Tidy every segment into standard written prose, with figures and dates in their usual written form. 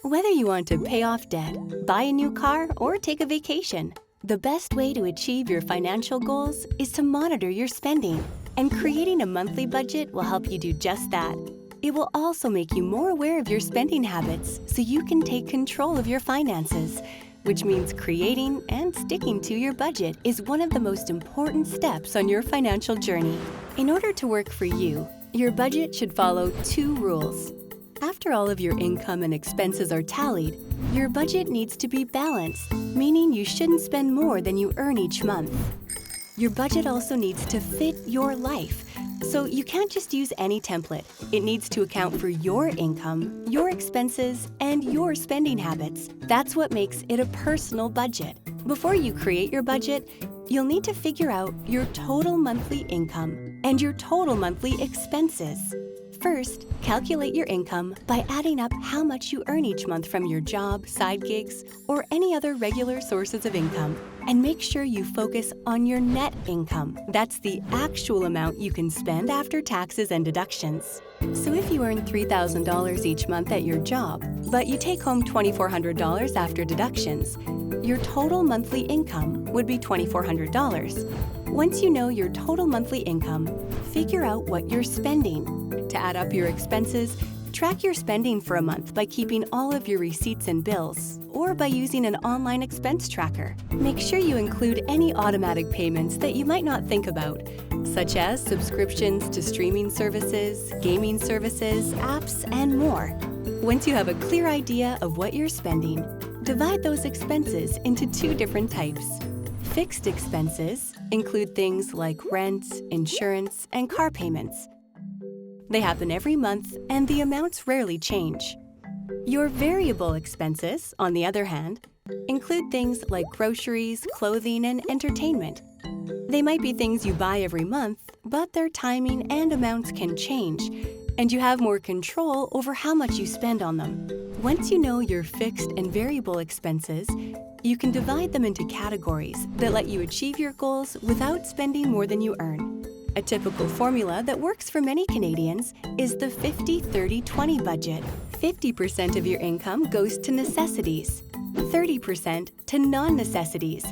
Whether you want to pay off debt, buy a new car, or take a vacation, the best way to achieve your financial goals is to monitor your spending, and creating a monthly budget will help you do just that. It will also make you more aware of your spending habits so you can take control of your finances, which means creating and sticking to your budget is one of the most important steps on your financial journey. In order to work for you, your budget should follow 2 rules. After all of your income and expenses are tallied, your budget needs to be balanced, meaning you shouldn't spend more than you earn each month. Your budget also needs to fit your life, so you can't just use any template. It needs to account for your income, your expenses, and your spending habits. That's what makes it a personal budget. Before you create your budget, you'll need to figure out your total monthly income and your total monthly expenses. First, calculate your income by adding up how much you earn each month from your job, side gigs, or any other regular sources of income. And make sure you focus on your net income. That's the actual amount you can spend after taxes and deductions. So if you earn $3,000 each month at your job, but you take home $2,400 after deductions, your total monthly income would be $2,400. Once you know your total monthly income, figure out what you're spending. To add up your expenses, track your spending for a month by keeping all of your receipts and bills, or by using an online expense tracker. Make sure you include any automatic payments that you might not think about, such as subscriptions to streaming services, gaming services, apps, and more. Once you have a clear idea of what you're spending, divide those expenses into 2 different types. Fixed expenses include things like rent, insurance, and car payments. They happen every month, and the amounts rarely change. Your variable expenses, on the other hand, include things like groceries, clothing, and entertainment. They might be things you buy every month, but their timing and amounts can change, and you have more control over how much you spend on them. Once you know your fixed and variable expenses, you can divide them into categories that let you achieve your goals without spending more than you earn. A typical formula that works for many Canadians is the 50-30-20 budget. 50% of your income goes to necessities, 30% to non-necessities,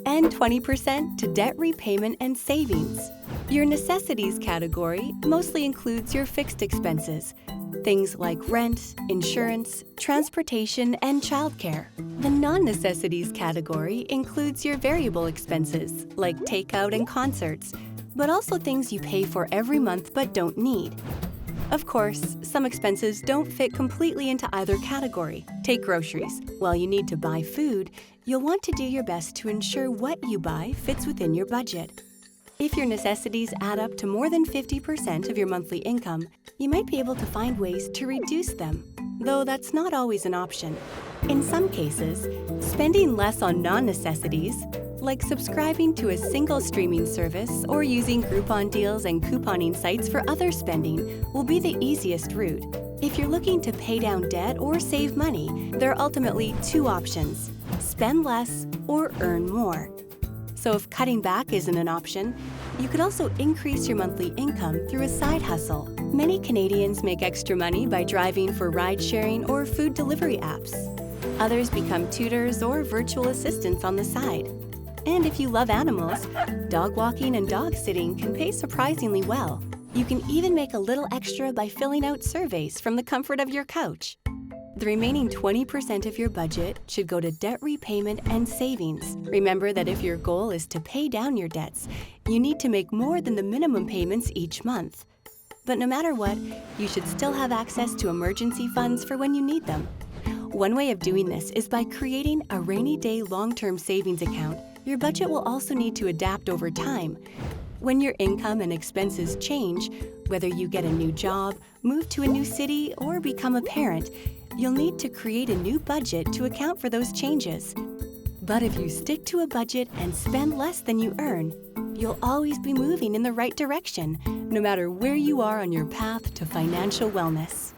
and 20% to debt repayment and savings. Your necessities category mostly includes your fixed expenses, things like rent, insurance, transportation, and childcare. The non-necessities category includes your variable expenses, like takeout and concerts, but also things you pay for every month but don't need. Of course, some expenses don't fit completely into either category. Take groceries. While you need to buy food, you'll want to do your best to ensure what you buy fits within your budget. If your necessities add up to more than 50% of your monthly income, you might be able to find ways to reduce them, though that's not always an option. In some cases, spending less on non-necessities, like subscribing to a single streaming service or using Groupon deals and couponing sites for other spending, will be the easiest route. If you're looking to pay down debt or save money, there are ultimately 2 options: spend less or earn more. So if cutting back isn't an option, you could also increase your monthly income through a side hustle. Many Canadians make extra money by driving for ride-sharing or food delivery apps. Others become tutors or virtual assistants on the side. And if you love animals, dog walking and dog sitting can pay surprisingly well. You can even make a little extra by filling out surveys from the comfort of your couch. The remaining 20% of your budget should go to debt repayment and savings. Remember that if your goal is to pay down your debts, you need to make more than the minimum payments each month. But no matter what, you should still have access to emergency funds for when you need them. One way of doing this is by creating a rainy day long-term savings account. Your budget will also need to adapt over time. When your income and expenses change, whether you get a new job, move to a new city, or become a parent, you'll need to create a new budget to account for those changes. But if you stick to a budget and spend less than you earn, you'll always be moving in the right direction, no matter where you are on your path to financial wellness.